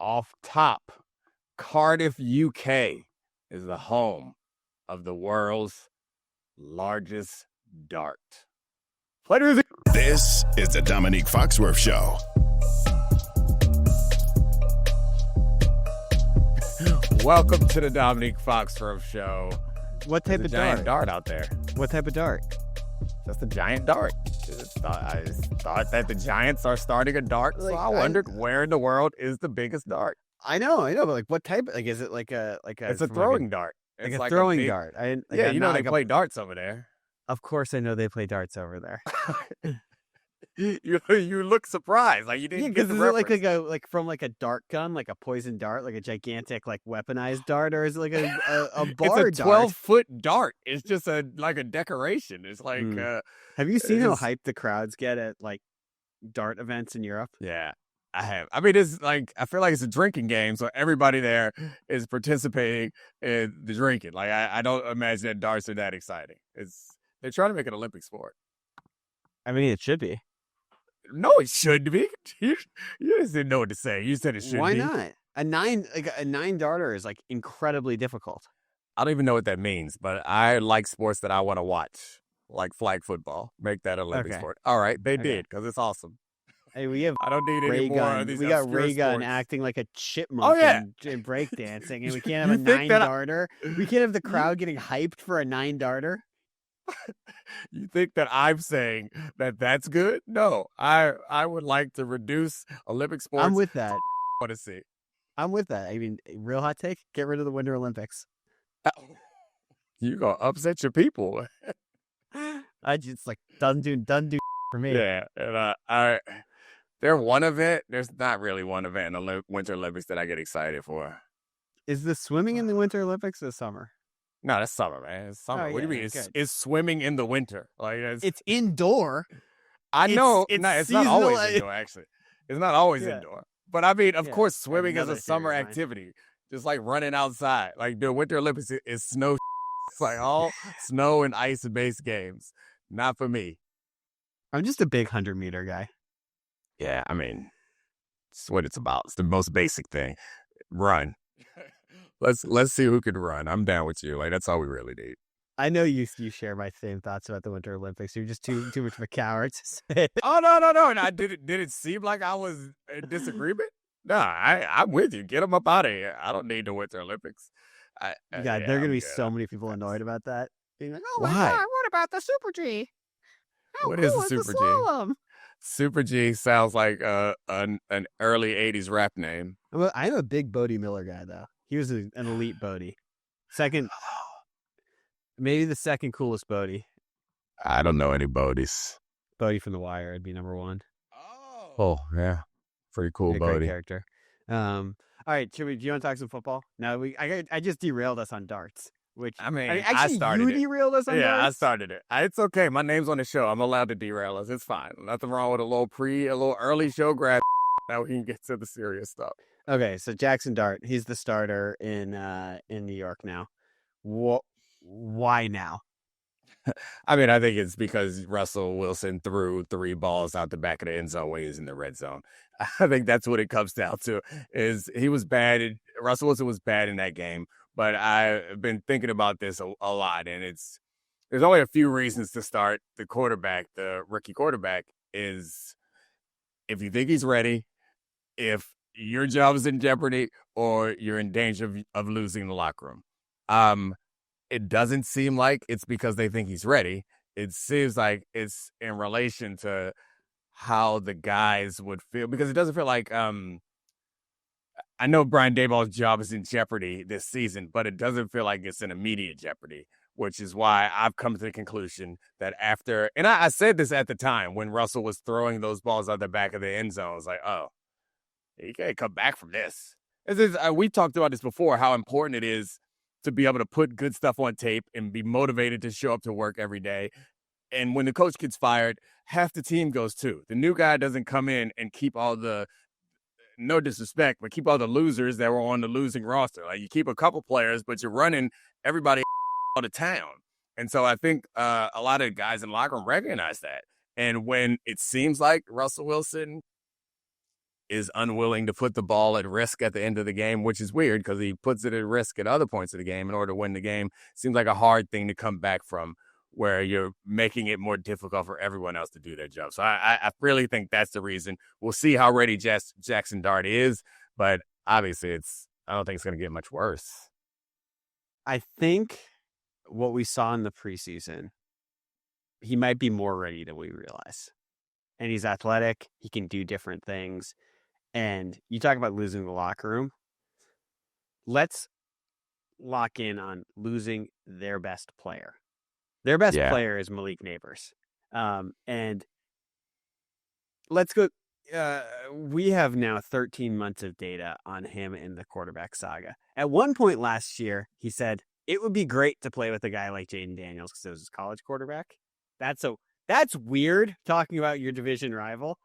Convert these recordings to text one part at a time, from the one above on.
off top, Cardiff, UK is the home of the world's largest dart. This is the Domonique Foxworth Show. Welcome to the Domonique Foxworth Show. What type of giant dart out there? What type of dart? Just a giant dart. I just thought that the Giants are starting a dart, so I wondered where in the world is the biggest dart. I know, but like, what type? Like, is it like a? It's a throwing dart. It's like a throwing dart. They play darts over there. Of course, I know they play darts over there. You look surprised, like you didn't get the reference. Like from a dart gun, like a poison dart, like a gigantic like weaponized dart, or is it like a bar? It's a 12-foot dart. It's just like a decoration. It's like. Have you seen how hyped the crowds get at like dart events in Europe? Yeah, I have. I mean, it's like I feel like it's a drinking game, so everybody there is participating in the drinking. Like I don't imagine that darts are that exciting. They're trying to make an Olympic sport. I mean, it should be. No, it shouldn't be. You just didn't know what to say. You said it should be. Why not? A nine darter is like incredibly difficult. I don't even know what that means, but I like sports that I want to watch, like flag football. Make that an Olympic sport. All right, they did because it's awesome. Hey, we have. I don't need any more of these. We got Ray Gun acting like a chipmunk in breakdancing, and we can't have a 9-darter. We can't have the crowd getting hyped for a 9-darter. You think that I'm saying that that's good? No, I would like to reduce Olympic sports. I'm with that. Want to see? I'm with that. I mean, real hot take: get rid of the Winter Olympics. You gonna upset your people? I just like done do for me. Yeah, and they're one event. There's not really one event in the Winter Olympics that I get excited for. Is the swimming in the Winter Olympics this summer? No, that's summer, man. It's summer. What do you mean? It's swimming in the winter. Like it's indoor. I know. It's not always indoor. Actually, it's not always indoor. But I mean, of course, swimming is a summer activity, just like running outside. Like the Winter Olympics is snow. It's like all snow and ice-based games. Not for me. I'm just a big 100-meter guy. Yeah, I mean, it's what it's about. It's the most basic thing. Run. Let's see who can run. I'm down with you. Like that's all we really need. I know you share my same thoughts about the Winter Olympics. You're just too much of a coward to say. Oh no! And did it seem like I was in disagreement? No, I'm with you. Get them up out of here. I don't need the Winter Olympics. There are gonna be so many people annoyed about that. Being like, oh my God, what about the Super G? What is the Super G? Super G sounds like an early '80s rap name. I'm a big Bodie Miller guy though. He was an elite Bodie. Maybe the second coolest Bodie. I don't know any Bodies. Bodie from The Wire would be number one. Oh yeah, pretty cool Bodie. Great character. All right, do you want to talk some football? No, I just derailed us on darts. Which I mean, I started it. Derailed us on darts? Yeah, I started it. It's okay. My name's on the show. I'm allowed to derail us. It's fine. Nothing wrong with a little early show grab. Now we can get to the serious stuff. Okay, so Jaxson Dart, he's the starter in New York now. Why now? I mean, I think it's because Russell Wilson threw 3 balls out the back of the end zone when he was in the red zone. I think that's what it comes down to. Is he was bad. Russell Wilson was bad in that game. But I've been thinking about this a lot, and there's only a few reasons to start the quarterback, the rookie quarterback, is if you think he's ready, if your job is in jeopardy, or you're in danger of losing the locker room. It doesn't seem like it's because they think he's ready. It seems like it's in relation to how the guys would feel, because it doesn't feel like I know Brian Daboll's job is in jeopardy this season, but it doesn't feel like it's in immediate jeopardy, which is why I've come to the conclusion that after, and I said this at the time when Russell was throwing those balls out the back of the end zone, I was like, oh, he can't come back from this. We talked about this before, how important it is to be able to put good stuff on tape and be motivated to show up to work every day. And when the coach gets fired, half the team goes too. The new guy doesn't come in and keep all the, no disrespect, but keep all the losers that were on the losing roster. Like you keep a couple players, but you're running everybody out of town. And so I think a lot of guys in the locker room recognize that. And when it seems like Russell Wilson is unwilling to put the ball at risk at the end of the game, which is weird because he puts it at risk at other points of the game in order to win the game. Seems like a hard thing to come back from, where you're making it more difficult for everyone else to do their job. So I really think that's the reason. We'll see how ready Jaxson Dart is, but obviously I don't think it's going to get much worse. I think what we saw in the preseason, he might be more ready than we realize. And he's athletic. He can do different things. And you talk about losing the locker room. Let's lock in on losing their best player. Their best player is Malik Neighbors. And let's go. We have now 13 months of data on him in the quarterback saga. At one point last year, he said, it would be great to play with a guy like Jaden Daniels because it was his college quarterback. That's weird, talking about your division rival.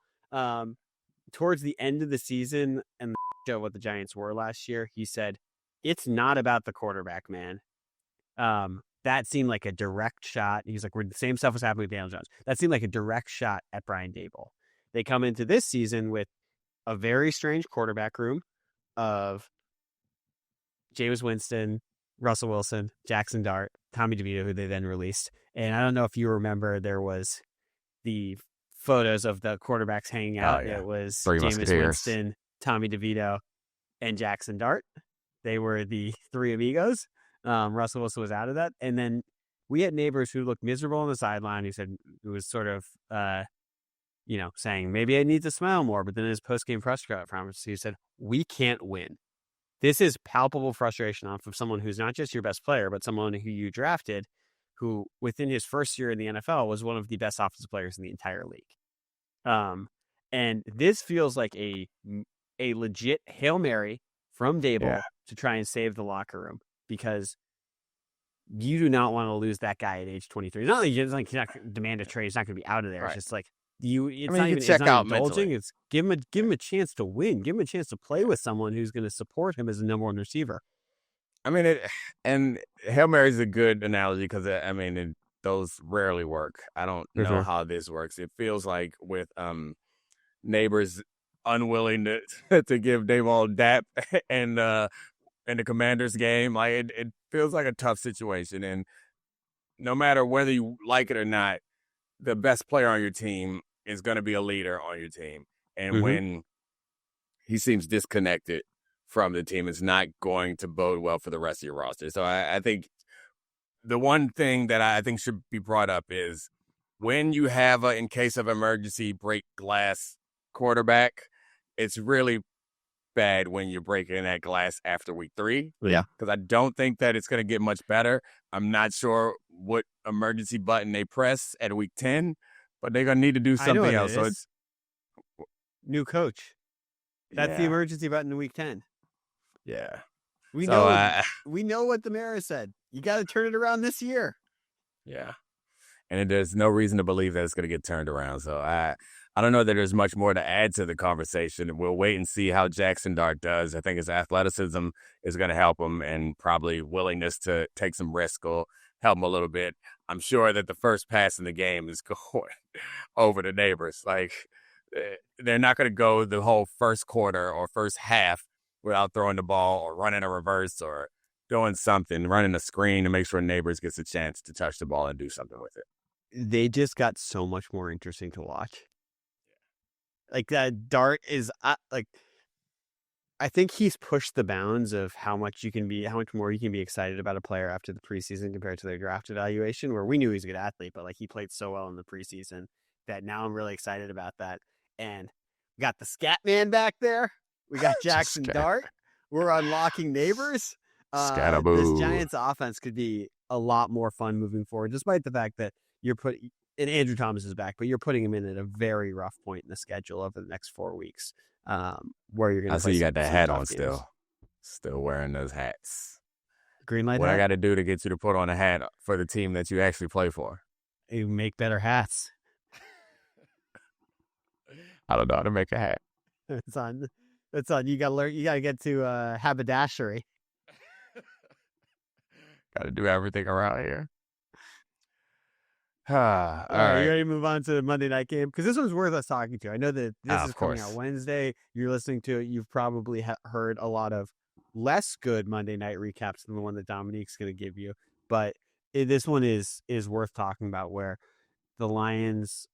Towards the end of the season and the show what the Giants were last year, he said, it's not about the quarterback, man. That seemed like a direct shot. He's like, the same stuff was happening with Daniel Jones. That seemed like a direct shot at Brian Daboll. They come into this season with a very strange quarterback room of Jameis Winston, Russell Wilson, Jaxson Dart, Tommy DeVito, who they then released. And I don't know if you remember, there was the photos of the quarterbacks hanging out. It was Jameis Winston, Tommy DeVito, and Jaxson Dart. They were the three amigos. Russell Wilson was out of that. And then we had Neighbors who looked miserable on the sideline. He said it was sort of, saying, maybe I need to smile more. But then in his post-game press conference, he said, we can't win. This is palpable frustration off of someone who's not just your best player, but someone who you drafted, who within his first year in the NFL was one of the best offensive players in the entire league. And this feels like a legit Hail Mary from Daboll to try and save the locker room, because you do not want to lose that guy at age 23. It's not like you're not going to demand a trade. He's not going to be out of there. Right. It's just like it's not even indulging. It's give him a chance to win. Give him a chance to play with someone who's going to support him as a number one receiver. I mean, and Hail Mary is a good analogy because those rarely work. I don't know how this works. It feels like with Neighbors unwilling to give Daboll dap and in the Commanders game, like it feels like a tough situation. And no matter whether you like it or not, the best player on your team is going to be a leader on your team. And when he seems disconnected from the team, it's not going to bode well for the rest of your roster. So I think the one thing that I think should be brought up is when you have a, in case of emergency, break glass quarterback, it's really bad when you're breaking that glass after week 3. Yeah. Because I don't think that it's going to get much better. I'm not sure what emergency button they press at week 10, but they're going to need to do something else. So it's new coach. That's the emergency button in week 10. Yeah. We know what the mayor said. You got to turn it around this year. Yeah. And there's no reason to believe that it's going to get turned around. So I don't know that there's much more to add to the conversation. We'll wait and see how Jaxson Dart does. I think his athleticism is going to help him, and probably willingness to take some risk will help him a little bit. I'm sure that the first pass in the game is going over the Neighbors. Like, they're not going to go the whole first quarter or first half without throwing the ball or running a reverse or doing something, running a screen to make sure Neighbors gets a chance to touch the ball and do something with it. They just got so much more interesting to watch. Like, Dart is I think he's pushed the bounds of how much more you can be excited about a player after the preseason compared to their draft evaluation, where we knew he was a good athlete, but like he played so well in the preseason that now I'm really excited about that. And we got the Scat Man back there. We got Jaxson Dart. We're unlocking Neighbors. This Giants offense could be a lot more fun moving forward, despite the fact that and Andrew Thomas is back, but you're putting him in at a very rough point in the schedule over the next 4 weeks, where you're going to. I see you got that hat on still wearing those hats. Green light. What hat? I got to do to get you to put on a hat for the team that you actually play for? You make better hats. I don't know how to make a hat. It's on. You got to learn. You got to get to haberdashery. Got to do everything around here. All All right, you right. ready to move on to the Monday night game? Because this one's worth us talking to. I know that this is Of coming out course. Wednesday. You're listening to it. You've probably heard a lot of less good Monday night recaps than the one that Dominique's going to give you. But this one is worth talking about, where the Lions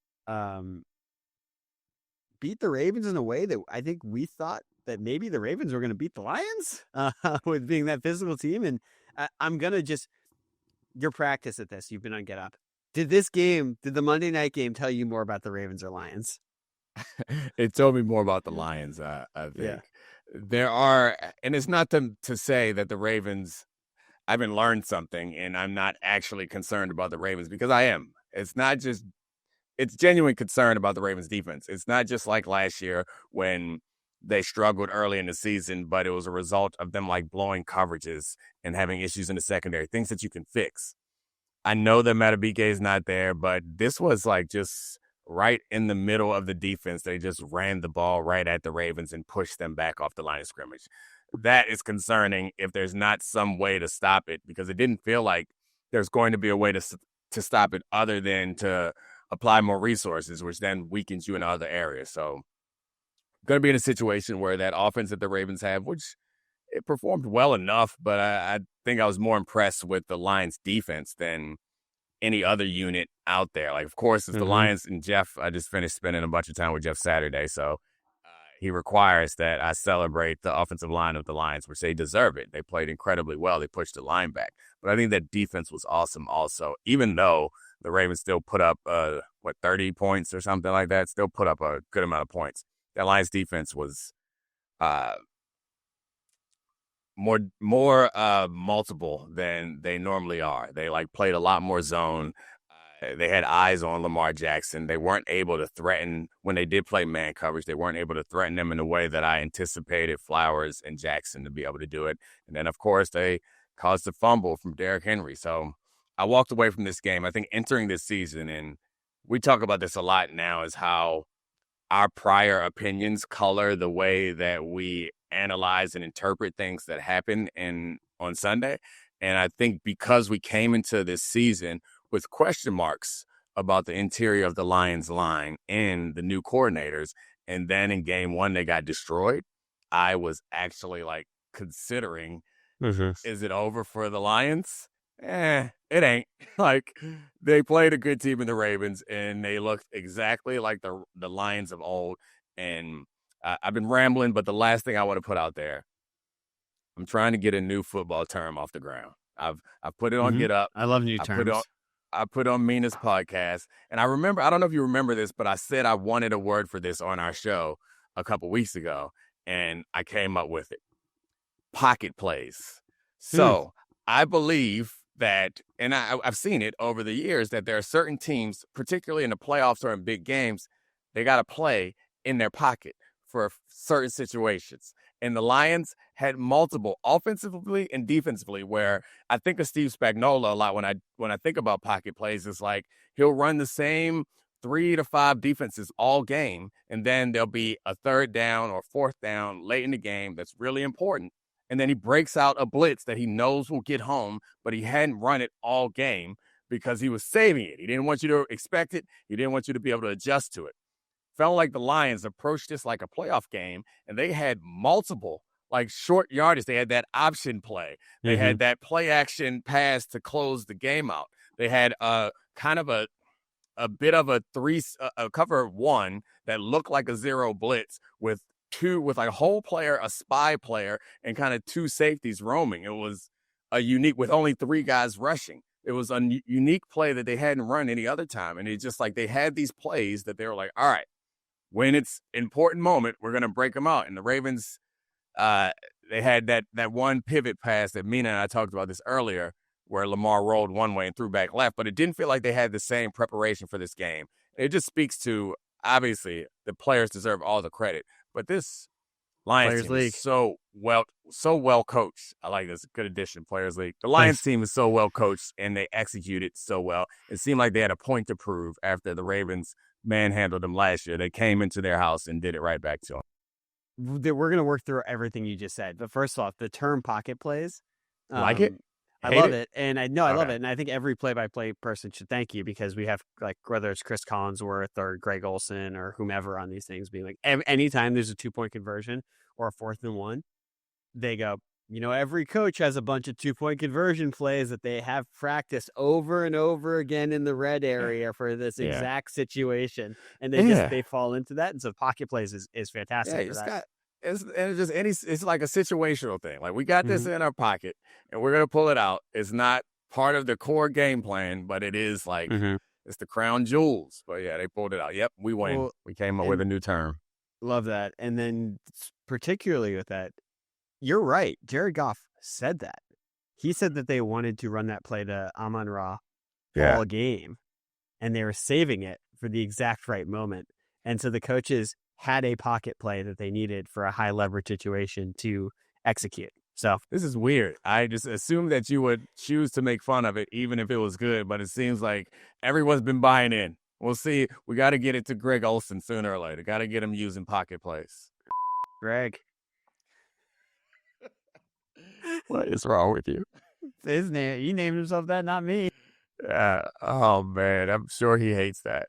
beat the Ravens in a way that I think we thought that maybe the Ravens were going to beat the Lions with being that physical team. And I'm going to just, your practice at this, you've been on Get Up. Did the Monday night game tell you more about the Ravens or Lions? It told me more about the Lions, I think. Yeah. There are, and it's not to say that the Ravens, I haven't learned something and I'm not actually concerned about the Ravens, because I am. It's not just, it's genuine concern about the Ravens defense. It's not just like last year when they struggled early in the season, but it was a result of them like blowing coverages and having issues in the secondary, things that you can fix. I know that Matabike is not there, but this was like just right in the middle of the defense. They just ran the ball right at the Ravens and pushed them back off the line of scrimmage. That is concerning if there's not some way to stop it, because it didn't feel like there's going to be a way to stop it other than to apply more resources, which then weakens you in other areas. So going to be in a situation where that offense that the Ravens have, which it performed well enough, but I think I was more impressed with the Lions defense than any other unit out there. Like, of course, it's the Lions, and Jeff, I just finished spending a bunch of time with Jeff Saturday, so he requires that I celebrate the offensive line of the Lions, which they deserve it. They played incredibly well. They pushed the line back. But I think that defense was awesome also, even though the Ravens still put up, 30 points or something like that, still put up a good amount of points. That Lions defense was more multiple than they normally are. They like played a lot more zone. They had eyes on Lamar Jackson. They weren't able to threaten when they did play man coverage. They weren't able to threaten them in a way that I anticipated Flowers and Jackson to be able to do it. And then, of course, they caused a fumble from Derrick Henry. So I walked away from this game, I think, entering this season, and we talk about this a lot now, is how our prior opinions color the way that we analyze and interpret things that happen on Sunday. And I think because we came into this season with question marks about the interior of the Lions line and the new coordinators, and then in game one they got destroyed, I was actually like considering, is it over for the Lions? It ain't. Like, they played a good team in the Ravens, and they looked exactly like the Lions of old. And I've been rambling, but the last thing I want to put out there, I'm trying to get a new football term off the ground. I've put it on Get Up. I love new terms. I put on Mina's podcast, and I remember, I don't know if you remember this, but I said I wanted a word for this on our show a couple weeks ago, and I came up with it. Pocket plays. So I believe that, and I've seen it over the years, that there are certain teams, particularly in the playoffs or in big games, they got to play in their pocket for certain situations. And the Lions had multiple, offensively and defensively, where I think of Steve Spagnuolo a lot when I think about pocket plays. It's like he'll run the same 3 to 5 defenses all game, and then there'll be a third down or fourth down late in the game that's really important. And then he breaks out a blitz that he knows will get home, but he hadn't run it all game because he was saving it. He didn't want you to expect it. He didn't want you to be able to adjust to it. Felt like the Lions approached this like a playoff game, and they had multiple like short yardage. They had that option play. They had that play action pass to close the game out. They had kind of a bit of a cover one that looked like a zero blitz with a whole player, a spy player, and kind of 2 safeties roaming. It was a unique, with only 3 guys rushing. It was a unique play that they hadn't run any other time. And it's just like they had these plays that they were like, all right, when it's important moment, we're going to break them out. And the Ravens, they had that one pivot pass that Mina and I talked about this earlier, where Lamar rolled one way and threw back left, but it didn't feel like they had the same preparation for this game. It just speaks to, obviously, the players deserve all the credit, but this Lions team is so well coached. I like this. Good addition, Players League. The Lions team is so well coached, and they executed so well. It seemed like they had a point to prove after the Ravens manhandled them last year. They came into their house and did it right back to them. We're going to work through everything you just said. But first off, the term pocket plays. Like it? I love it. And I love it. And I think every play-by-play person should thank you, because we have, like, whether it's Chris Collinsworth or Greg Olson or whomever on these things being like, anytime there's a 2-point conversion or a 4th and 1, they go, every coach has a bunch of 2-point conversion plays that they have practiced over and over again in the red area for this exact situation. And they fall into that. And so pocket plays is fantastic for that. It's like a situational thing. Like, we got this in our pocket and we're going to pull it out. It's not part of the core game plan, but it is like, it's the crown jewels. But yeah, they pulled it out. Yep, we win. Well, we came up with a new term. Love that. And then particularly with that, you're right. Jared Goff said that. He said that they wanted to run that play to Amon-Ra all game, and they were saving it for the exact right moment. And so the coaches had a pocket play that they needed for a high leverage situation to execute. So this is weird. I just assumed that you would choose to make fun of it, even if it was good, but it seems like everyone's been buying in. We'll see. We got to get it to Greg Olson sooner or later. Got to get him using pocket plays. Greg. What is wrong with you? His name. He named himself that, not me. Oh, man. I'm sure he hates that.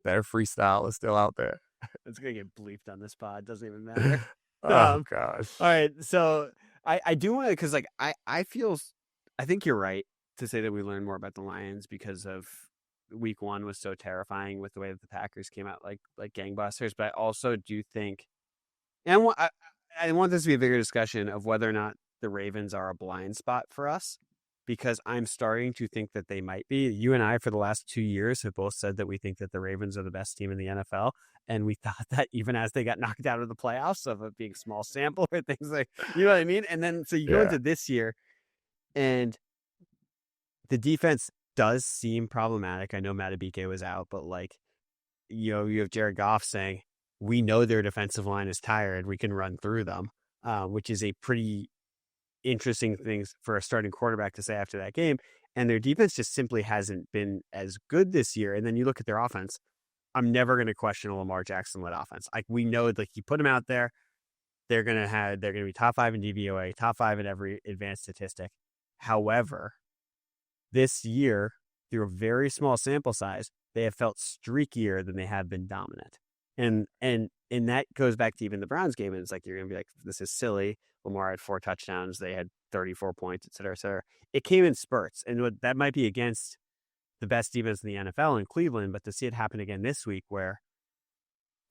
That freestyle is still out there. It's going to get bleeped on this pod. Doesn't even matter. Oh, gosh. All right. So I do want to, because I think you're right to say that we learned more about the Lions because of week 1 was so terrifying with the way that the Packers came out like gangbusters. But I also do think, and I want this to be a bigger discussion of whether or not the Ravens are a blind spot for us, because I'm starting to think that they might be. You and I, for the last 2 years, have both said that we think that the Ravens are the best team in the NFL. And we thought that even as they got knocked out of the playoffs, of it being small sample or things like, you know what I mean? And then, so you go into this year and the defense does seem problematic. I know Matabike was out, but you have Jared Goff saying, we know their defensive line is tired. We can run through them, which is a pretty interesting thing for a starting quarterback to say after that game. And their defense just simply hasn't been as good this year. And then you look at their offense. I'm never going to question a Lamar Jackson-led offense. Like, we know, like, you put them out there, they're going to be top 5 in DVOA, top 5 in every advanced statistic. However, this year, through a very small sample size, they have felt streakier than they have been dominant. And that goes back to even the Browns game. And it's like, you're going to be like, this is silly. Lamar had 4 touchdowns. They had 34 points, et cetera, et cetera. It came in spurts. And that might be against the best defense in the NFL in Cleveland, but to see it happen again this week where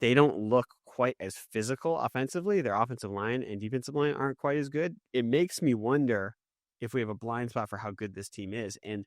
they don't look quite as physical offensively, their offensive line and defensive line aren't quite as good, it makes me wonder if we have a blind spot for how good this team is. And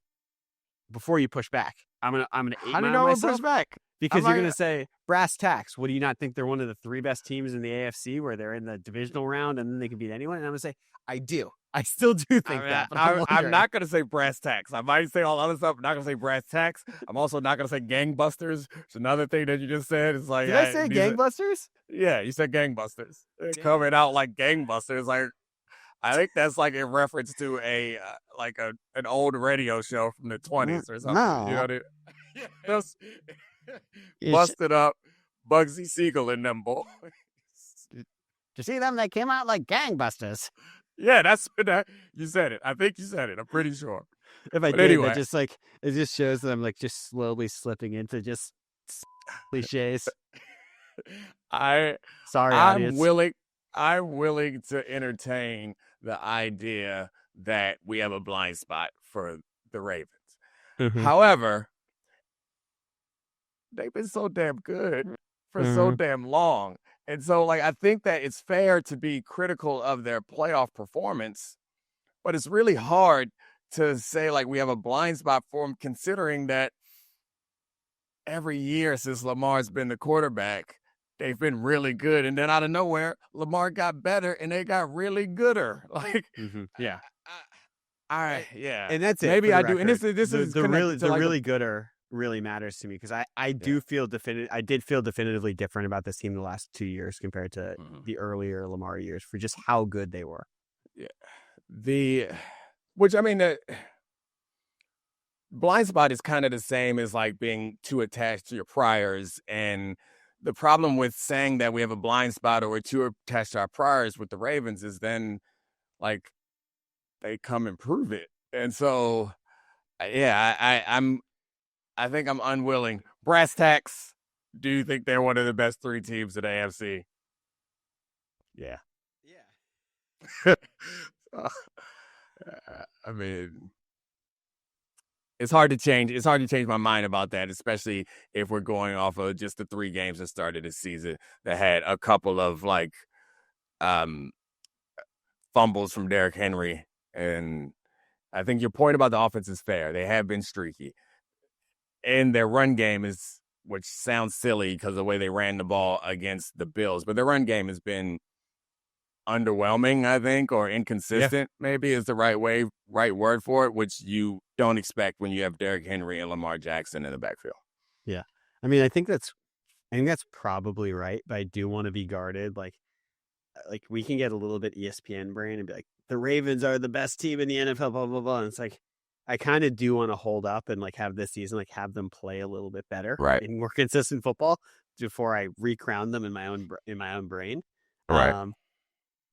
before you push back, I'm gonna 8 mile myself push back? Because you're gonna say brass tacks. What, do you not think they're one of the 3 best teams in the AFC where they're in the divisional round and then they can beat anyone? And I'm gonna say I do. I still do think that. But I'm not going to say brass tacks. I might say all other stuff. I'm not going to say brass tacks. I'm also not going to say gangbusters. It's another thing that you just said. It's like, did I say gangbusters? Yeah, you said gangbusters. Coming out like gangbusters. Like, I think that's like in reference to an old radio show from the 20s or something. No. You know what I mean? Busted up Bugsy Siegel and them boys. Did you see them? They came out like gangbusters. Yeah, you said it. I think you said it. I'm pretty sure. If I did, anyway, it just shows that I'm like just slowly slipping into just cliches. I'm willing to entertain the idea that we have a blind spot for the Ravens. Mm-hmm. However, they've been so damn good for so damn long. And so, I think that it's fair to be critical of their playoff performance, but it's really hard to say, we have a blind spot for them, considering that every year since Lamar's been the quarterback, they've been really good. And then out of nowhere, Lamar got better and they got really gooder. Yeah. Yeah. And that's it. Maybe I do. And this is the really gooder really matters to me, because I did feel definitively different about this team the last 2 years compared to the earlier Lamar years for just how good they were. Yeah. Which, I mean, the blind spot is kind of the same as being too attached to your priors. And the problem with saying that we have a blind spot or we're too attached to our priors with the Ravens is then they come and prove it. And so, I think I'm unwilling. Brass tacks. Do you think they're one of the best 3 teams in the AFC? Yeah. Yeah. I mean, it's hard to change. It's hard to change my mind about that, especially if we're going off of just the 3 games that started this season that had a couple of fumbles from Derrick Henry. And I think your point about the offense is fair. They have been streaky, and their run game is, which sounds silly because of the way they ran the ball against the Bills, but their run game has been underwhelming, I think, or inconsistent, maybe is the right word for it, which you don't expect when you have Derrick Henry and Lamar Jackson in the backfield. Yeah. I mean, I think that's probably right, but I do want to be guarded. Like we can get a little bit ESPN brain and be like, the Ravens are the best team in the NFL, blah, blah, blah. And it's like, I kind of do want to hold up and have this season, have them play a little bit better, right, and more consistent football before I recrown them in my own brain. Right.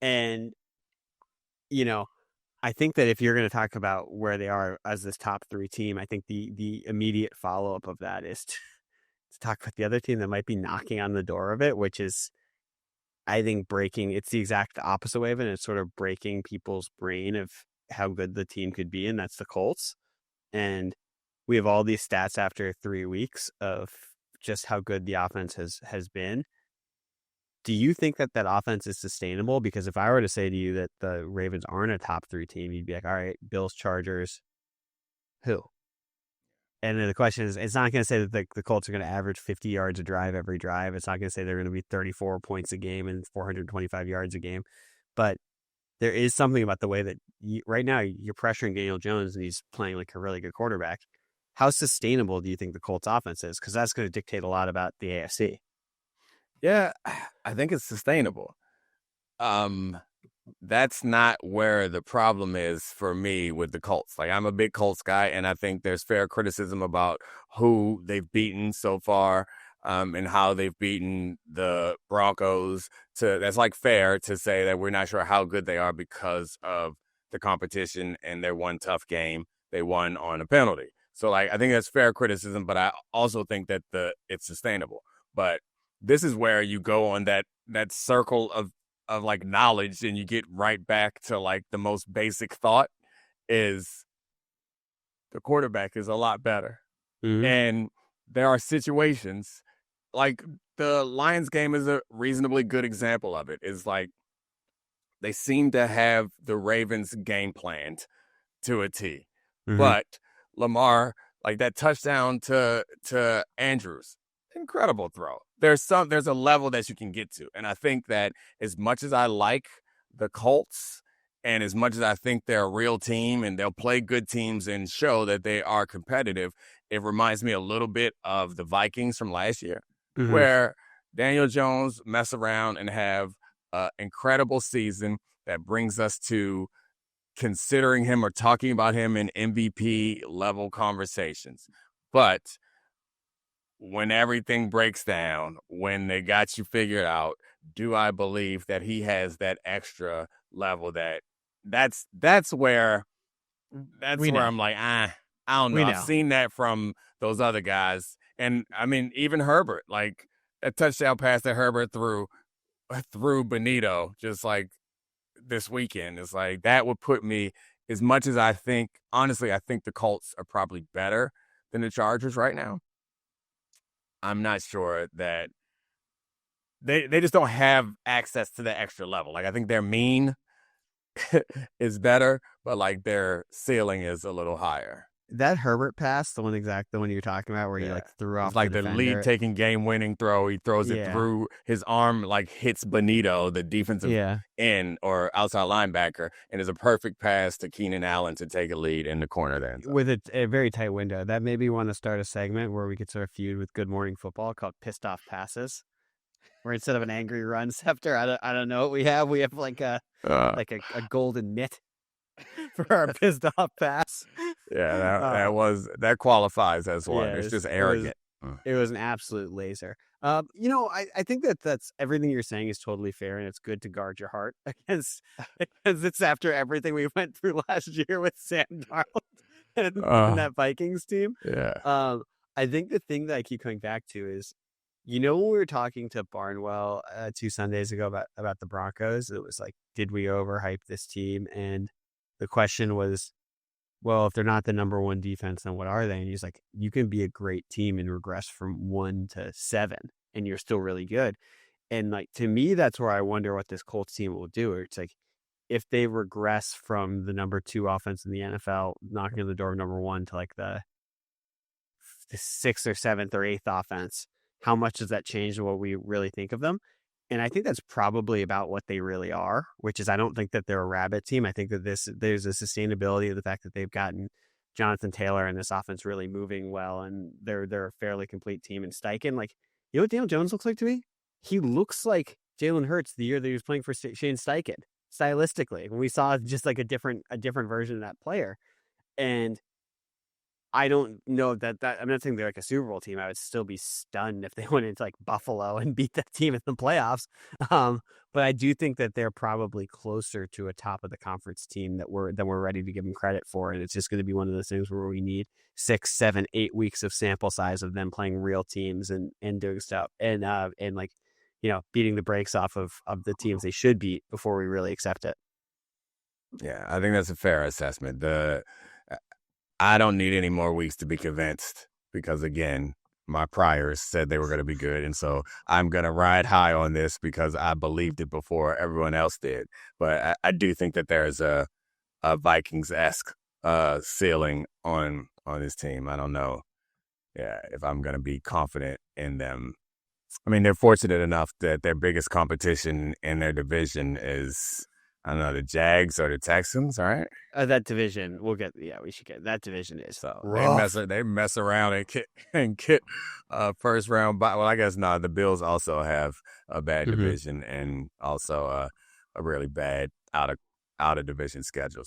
And, I think that if you're going to talk about where they are as this top 3 team, I think the immediate follow-up of that is to talk about the other team that might be knocking on the door of it, which is, I think, it's the exact opposite way of it. It's sort of breaking people's brain of how good the team could be, and that's the Colts. And we have all these stats after 3 weeks of just how good the offense has been. Do you think that offense is sustainable? Because if I were to say to you that the Ravens aren't a top 3 team, you'd be like, all right, Bills, Chargers, who? And then the question is, it's not going to say that the Colts are going to average 50 yards a drive every drive. It's not going to say they're going to be 34 points a game and 425 yards a game. But there is something about the way that right now you're pressuring Daniel Jones and he's playing like a really good quarterback. How sustainable do you think the Colts offense is? Because that's going to dictate a lot about the AFC. Yeah, I think it's sustainable. That's not where the problem is for me with the Colts. I'm a big Colts guy, and I think there's fair criticism about who they've beaten so far, and how they've beaten the Broncos. That's fair to say that we're not sure how good they are because of the competition and their one tough game they won on a penalty. So I think that's fair criticism, but I also think that it's sustainable. But this is where you go on that circle of knowledge, and you get right back to the most basic thought is the quarterback is a lot better. Mm-hmm. And there are situations the Lions game is a reasonably good example of it. Is they seem to have the Ravens game planned to a T. Mm-hmm. But Lamar, that touchdown to Andrews, incredible throw. There's a level that you can get to. And I think that as much as I like the Colts and as much as I think they're a real team and they'll play good teams and show that they are competitive, it reminds me a little bit of the Vikings from last year, mm-hmm. where Daniel Jones mess around and have an incredible season that brings us to considering him or talking about him in MVP level conversations. But when everything breaks down, when they got you figured out, do I believe that he has that extra level that's where I'm like, I don't know. I've seen that from those other guys. And I mean, even Herbert, a touchdown pass that Herbert threw Benito just this weekend is that would put me, as much as I think, honestly, I think the Colts are probably better than the Chargers right now. I'm not sure that they just don't have access to the extra level. I think their mean is better, but their ceiling is a little higher. That Herbert pass, the one you're talking about, where he threw off the lead taking game winning throw. He throws it through his arm, hits Benito, the defensive end or outside linebacker, and is a perfect pass to Keenan Allen to take a lead in the corner there. With a very tight window. That made me want to start a segment where we could sort of feud with Good Morning Football called Pissed Off Passes, where instead of an angry run scepter, I don't know what we have. We have a golden mitt for our pissed off pass. Yeah, that qualifies as one. It's just arrogant. It was an absolute laser. I think that's everything you're saying is totally fair, and it's good to guard your heart against because it's after everything we went through last year with Sam Darnold and that Vikings team. Yeah. I think the thing that I keep coming back to is, when we were talking to Barnwell 2 Sundays ago about the Broncos, it was like, did we overhype this team? And the question was, well, if they're not the number one defense, then what are they? And he's like, you can be a great team and regress from 1 to 7, and you're still really good. And like, to me, that's where I wonder what this Colts team will do. It's like, if they regress from the number 2 offense in the NFL, knocking on the door of number 1 to like the 6th or 7th or 8th offense, how much does that change what we really think of them? And I think that's probably about what they really are, which is I don't think that they're a rabbit team. I think that there's a sustainability of the fact that they've gotten Jonathan Taylor and this offense really moving well, and they're a fairly complete team. And Steichen, like, you know what Daniel Jones looks like to me? He looks like Jalen Hurts the year that he was playing for Shane Steichen, stylistically. When we saw just like a different version of that player. And I don't know that I'm not saying they're like a Super Bowl team. I would still be stunned if they went into like Buffalo and beat that team in the playoffs. But I do think that they're probably closer to a top of the conference team than we're ready to give them credit for. And it's just going to be one of those things where we need 6, 7, 8 weeks of sample size of them playing real teams and doing stuff and like, beating the brakes off of the teams they should beat before we really accept it. Yeah, I think that's a fair assessment. I don't need any more weeks to be convinced because, again, my priors said they were going to be good. And so I'm going to ride high on this because I believed it before everyone else did. But I do think that there's a Vikings-esque ceiling on this team. I don't know if I'm going to be confident in them. I mean, they're fortunate enough that their biggest competition in their division is, I don't know, the Jags or the Texans, all right? That division, we should get that division is so rough. They mess around and get first round. Well, I guess not. The Bills also have a bad division and also a really bad out of division schedule.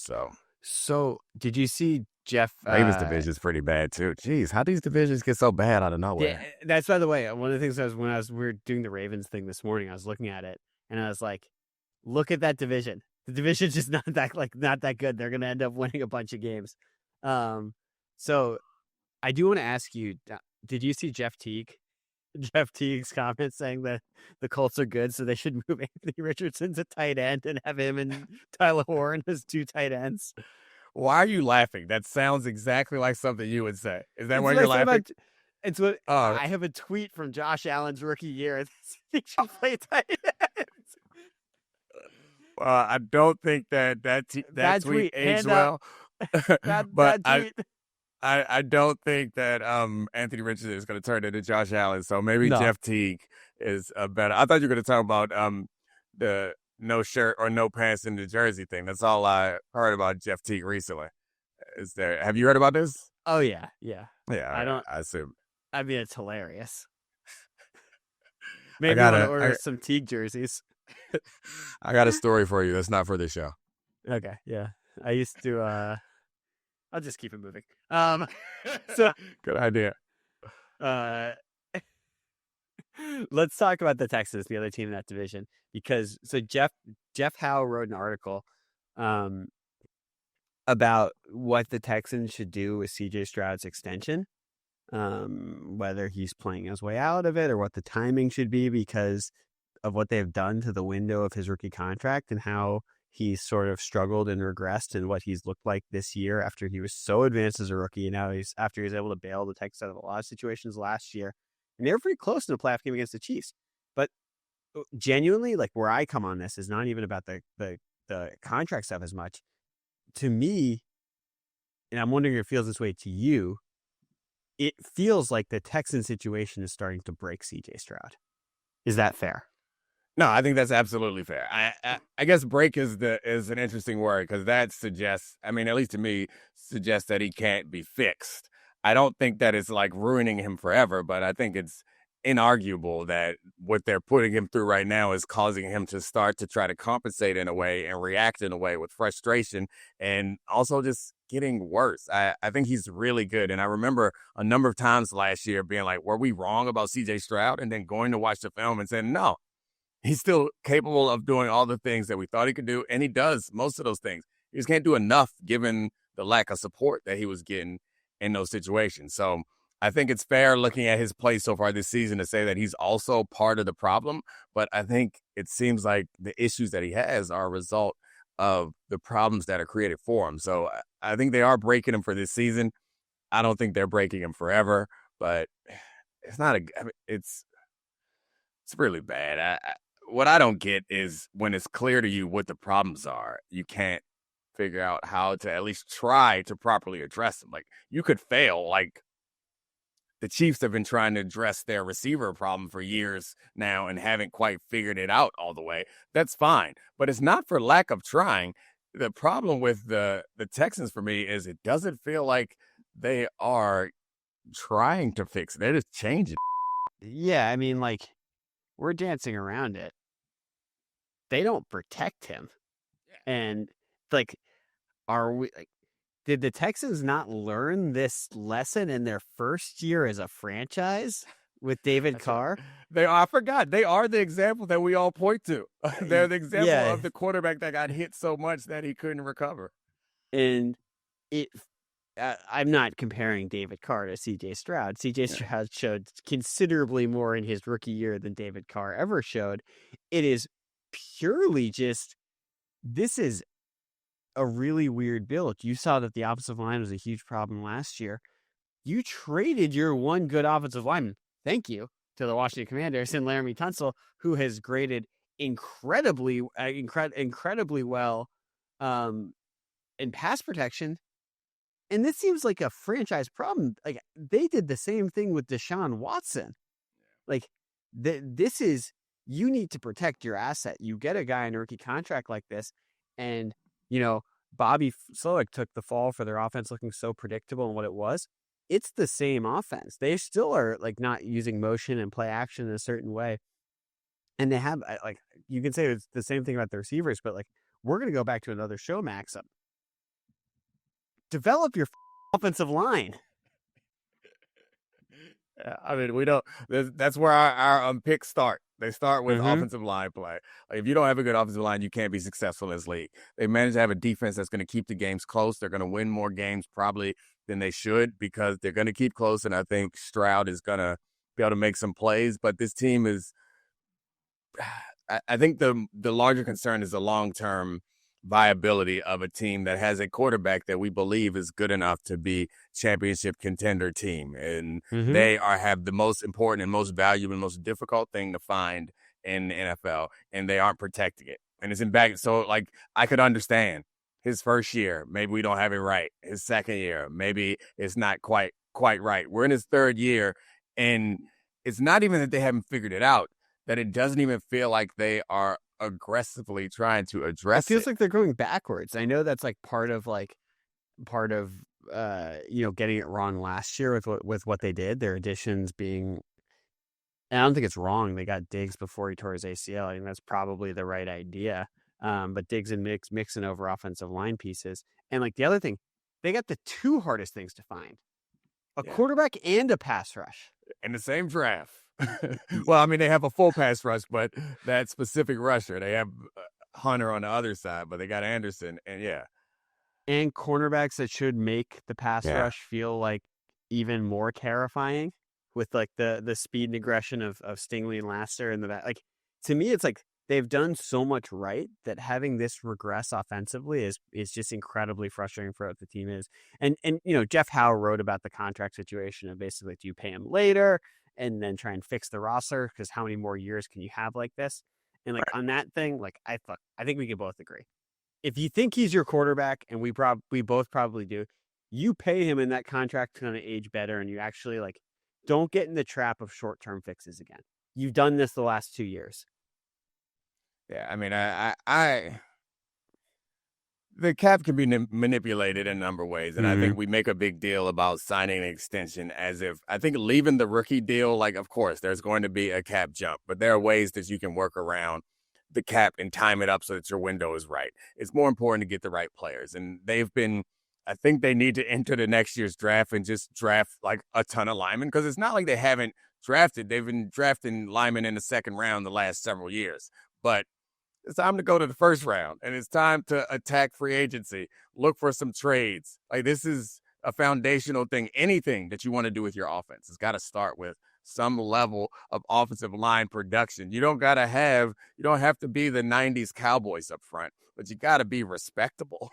So did you see Jeff? Ravens division is pretty bad too. Jeez, how these divisions get so bad out of nowhere? Yeah, that's, by the way, one of the things we were doing the Ravens thing this morning. I was looking at it and I was like, look at that division. The division's just not that good. They're going to end up winning a bunch of games. So I do want to ask you, did you see Jeff Teague's comment saying that the Colts are good, so they should move Anthony Richardson to tight end and have him and Tyler Warren as 2 tight ends? Why are you laughing? That sounds exactly like something you would say. Is that why you're laughing? It's what I have a tweet from Josh Allen's rookie year. He should play tight end. I don't think that tweet aged well. But I don't think that Anthony Richardson is going to turn into Josh Allen. So maybe Jeff Teague is better. I thought you were going to talk about the no shirt or no pants in the jersey thing. That's all I heard about Jeff Teague recently. Have you heard about this? Oh yeah. I assume. I mean, it's hilarious. Maybe I want to order some Teague jerseys. I got a story for you. That's not for this show. Okay, yeah. I used to. I'll just keep it moving. So good idea. Let's talk about the Texans, the other team in that division, because Jeff Howe wrote an article, about what the Texans should do with CJ Stroud's extension, whether he's playing his way out of it or what the timing should be because of what they've done to the window of his rookie contract and how he's sort of struggled and regressed and what he's looked like this year after he was so advanced as a rookie. And now after he was able to bail the Texans out of a lot of situations last year. And they were pretty close in the playoff game against the Chiefs. But genuinely, like, where I come on this is not even about the contract stuff as much. To me, and I'm wondering if it feels this way to you, it feels like the Texan situation is starting to break CJ Stroud. Is that fair? No, I think that's absolutely fair. I guess break is an interesting word because that suggests, I mean, at least to me, suggests that he can't be fixed. I don't think that it's like ruining him forever, but I think it's inarguable that what they're putting him through right now is causing him to start to try to compensate in a way and react in a way with frustration and also just getting worse. I think he's really good. And I remember a number of times last year being like, were we wrong about CJ Stroud? And then going to watch the film and saying, no, he's still capable of doing all the things that we thought he could do. And he does most of those things. He just can't do enough given the lack of support that he was getting in those situations. So I think it's fair looking at his play so far this season to say that he's also part of the problem. But I think it seems like the issues that he has are a result of the problems that are created for him. So I think they are breaking him for this season. I don't think they're breaking him forever, but it's really bad. What I don't get is when it's clear to you what the problems are, you can't figure out how to at least try to properly address them. Like, you could fail. Like, the Chiefs have been trying to address their receiver problem for years now and haven't quite figured it out all the way. That's fine. But it's not for lack of trying. The problem with the Texans for me is it doesn't feel like they are trying to fix it. They're just changing. Yeah, I mean, like, we're dancing around it. They don't protect him. And, like, did the Texans not learn this lesson in their first year as a franchise with David Carr? I forgot. They are the example that we all point to. They're the example of the quarterback that got hit so much that he couldn't recover. And I'm not comparing David Carr to CJ Stroud. CJ Stroud showed considerably more in his rookie year than David Carr ever showed. It is purely just, this is a really weird build. You saw that the offensive line was a huge problem last year. You traded your one good offensive lineman, thank you, to the Washington Commanders and Laramie Tunsil, who has graded incredibly well in pass protection. And this seems like a franchise problem. Like, they did the same thing with Deshaun Watson. Like, this is, you need to protect your asset. You get a guy in a rookie contract like this, and Bobby Slowick took the fall for their offense looking so predictable in what it was. It's the same offense. They still are, like, not using motion and play action in a certain way. And they have, like, you can say it's the same thing about the receivers, but, like, we're going to go back to another show maxim. Develop your offensive line. I mean, we don't. That's where our picks start. They start with offensive line play. Like, if you don't have a good offensive line, you can't be successful in this league. They managed to have a defense that's going to keep the games close. They're going to win more games probably than they should because they're going to keep close. And I think Stroud is going to be able to make some plays. But this team is, I think the larger concern is the long-term viability of a team that has a quarterback that we believe is good enough to be championship contender team. And they have the most important and most valuable and most difficult thing to find in the NFL, and they aren't protecting it. And it's in back. So, like, I could understand his first year, maybe we don't have it right. His second year, maybe it's not quite right. We're in his third year, and it's not even that they haven't figured it out, that it doesn't even feel like they are aggressively trying to address it. Feels like they're going backwards. I know that's, like, part of getting it wrong last year with what they did, their additions being, and I don't think it's wrong. They got Diggs before he tore his ACL. I think that's probably the right idea. But Diggs and mixing over offensive line pieces. And, like, the other thing, they got the two hardest things to find: a quarterback and a pass rush in the same draft. Well, I mean, they have a full pass rush, but that specific rusher, they have Hunter on the other side, but they got Anderson, and cornerbacks that should make the pass rush feel like even more terrifying with, like, the speed and aggression of Stingley and Laster in the back. Like, to me, it's like they've done so much right that having this regress offensively is just incredibly frustrating for what the team is. And Jeff Howe wrote about the contract situation of basically, do you pay him later and then try and fix the roster? Because how many more years can you have like this? And, like, on that thing, like, I think we can both agree. If you think he's your quarterback, and we both probably do, you pay him, and that contract's going to age better, and you actually, like, don't get in the trap of short-term fixes again. You've done this the last 2 years. Yeah, I mean, the cap can be manipulated in a number of ways, and I think we make a big deal about signing an extension as if, I think leaving the rookie deal, like, of course, there's going to be a cap jump, but there are ways that you can work around the cap and time it up so that your window is right. It's more important to get the right players, and they've been I think they need to enter the next year's draft and just draft like a ton of linemen, because it's not like they haven't drafted. They've been drafting linemen in the second round the last several years. But it's time to go to the first round, and it's time to attack free agency, look for some trades. Like, this is a foundational thing. Anything that you want to do with your offense has got to start with some level of offensive line production. You don't have to be the 90s Cowboys up front, but you got to be respectable.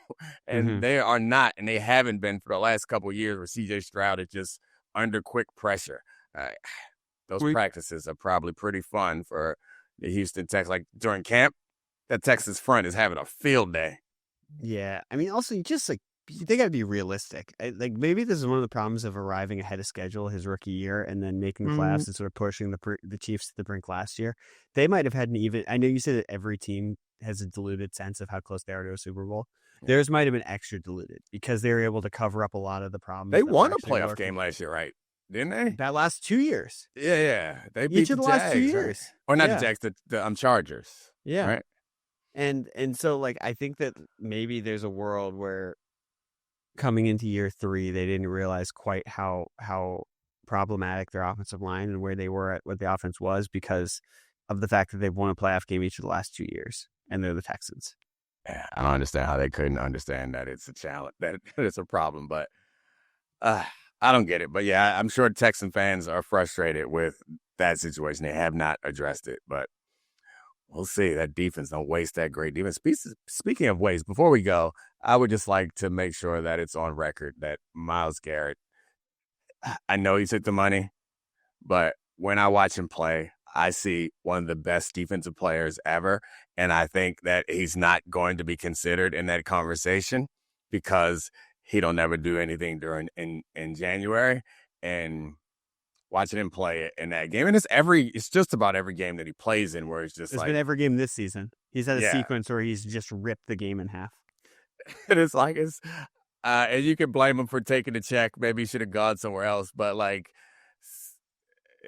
And they are not, and they haven't been for the last couple of years, where CJ Stroud is just under quick pressure. Those practices are probably pretty fun for the Houston Texans. Like, during camp, that Texas front is having a field day. Yeah. I mean, also, you just like, they got to be realistic. Like, maybe this is one of the problems of arriving ahead of schedule his rookie year and then making the playoffs and sort of pushing the Chiefs to the brink last year. They might have had an even. I know you said that every team has a diluted sense of how close they are to a Super Bowl. Yeah. Theirs might have been extra diluted because they were able to cover up a lot of the problems. They won a playoff game last year, right? Didn't they? That last 2 years. Yeah. They beat each of the last 2 years. Right? Or not the Jags, the Chargers. Yeah. Right. And so, like, I think that maybe there's a world where coming into year 3, they didn't realize quite how problematic their offensive line and where they were at what the offense was, because of the fact that they've won a playoff game each of the last 2 years, and they're the Texans. Yeah, I don't understand how they couldn't understand that it's a challenge, that it's a problem, but I don't get it. But yeah, I'm sure Texan fans are frustrated with that situation. They have not addressed it, but we'll see. That defense, don't waste that great defense. Speaking of waste, before we go, I would just like to make sure that it's on record that Myles Garrett, I know he took the money, but when I watch him play, I see one of the best defensive players ever, and I think that he's not going to be considered in that conversation because he don't ever do anything during in January. And watching him play in that game, and it's just about every game that he plays in where it's just it's been every game this season. He's had a sequence where he's just ripped the game in half. And it's like, and you can blame him for taking the check. Maybe he should have gone somewhere else, but like,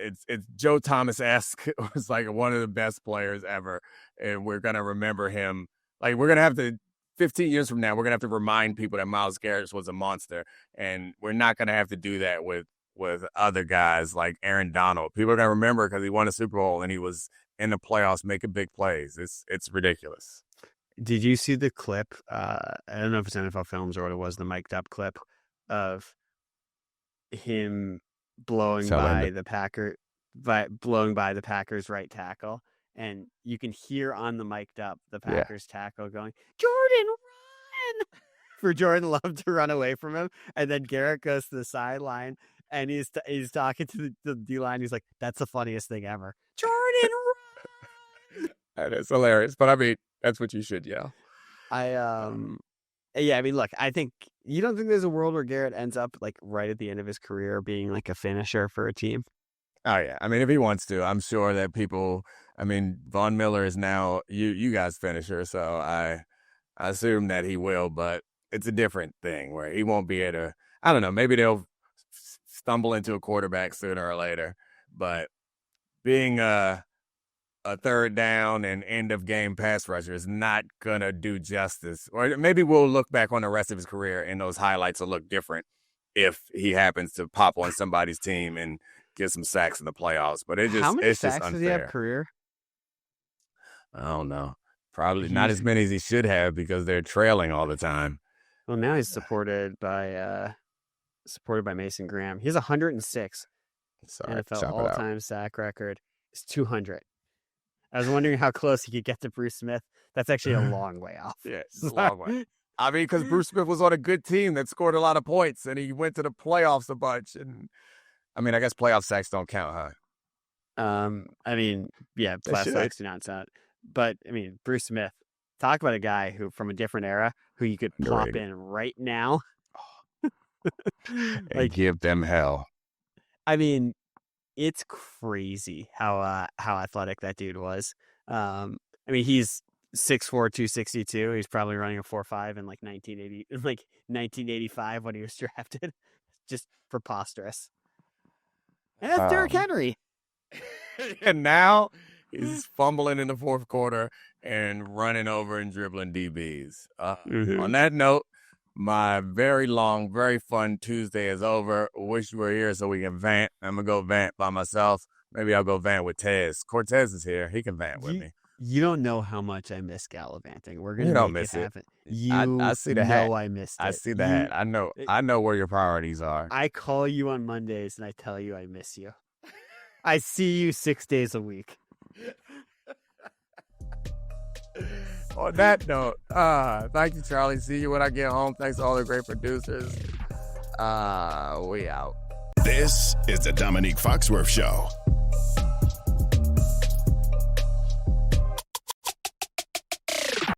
it's Joe Thomas-esque. It's like one of the best players ever, and we're gonna remember him. Like, we're gonna have to 15 years from now, we're gonna have to remind people that Myles Garrett was a monster, and we're not gonna have to do that with other guys like Aaron Donald. People are gonna remember because he won a Super Bowl and he was in the playoffs making big plays. It's ridiculous. Did you see the clip? I don't know if it's NFL Films or what it was, the mic'd up clip of him blowing by the Packers right tackle, and you can hear on the mic'd up the Packers tackle going, "Jordan, run!" for Jordan Love to run away from him, and then Garrett goes to the sideline and he's talking to the D-line. He's like, "That's the funniest thing ever, Jordan, run!" That is hilarious, but I mean, that's what you should yell. Yeah, I mean, look, I think you don't think there's a world where Garrett ends up like right at the end of his career being like a finisher for a team? Oh yeah, I mean, if he wants to, I'm sure that people. I mean, Von Miller is now you guys' finisher, so I assume that he will, but it's a different thing where he won't be able to. I don't know. Maybe they'll stumble into a quarterback sooner or later, but being a third down and end of game pass rusher is not gonna do justice. Or maybe we'll look back on the rest of his career and those highlights will look different if he happens to pop on somebody's team and get some sacks in the playoffs. But it's just unfair. Does he have career? I don't know. Probably not as many as he should have because they're trailing all the time. Well, now he's supported by Mason Graham. He has 106. NFL all-time sack record is 200. I was wondering how close he could get to Bruce Smith. That's actually a long way off. Yeah, it's a long way. I mean, because Bruce Smith was on a good team that scored a lot of points, and he went to the playoffs a bunch. And I mean, I guess playoff sacks don't count, huh? I mean, yeah, playoff sacks do not count. But I mean, Bruce Smith, talk about a guy who from a different era who you could plop in right now. And give them hell. I mean, it's crazy how athletic that dude was. I mean, he's 6'4", 262. He's probably running a 4.5 in like 1985 when he was drafted. Just preposterous. And that's Derrick Henry. And now he's fumbling in the fourth quarter and running over and dribbling DBs. On that note, My very long, very fun Tuesday is over. Wish you were here so we can vent. I'm going to go vent by myself. Maybe I'll go vent with Tez. Cortez is here. He can vent with me. You don't know how much I miss gallivanting. We're going You to don't make miss it it. happen. You I see the hat. I missed it. I see the hat. I know where your priorities are. I call you on Mondays and I tell you I miss you. I see you 6 days a week. On that note, thank you, Charlie. See you when I get home. Thanks to all the great producers. We out. This is the Domonique Foxworth Show.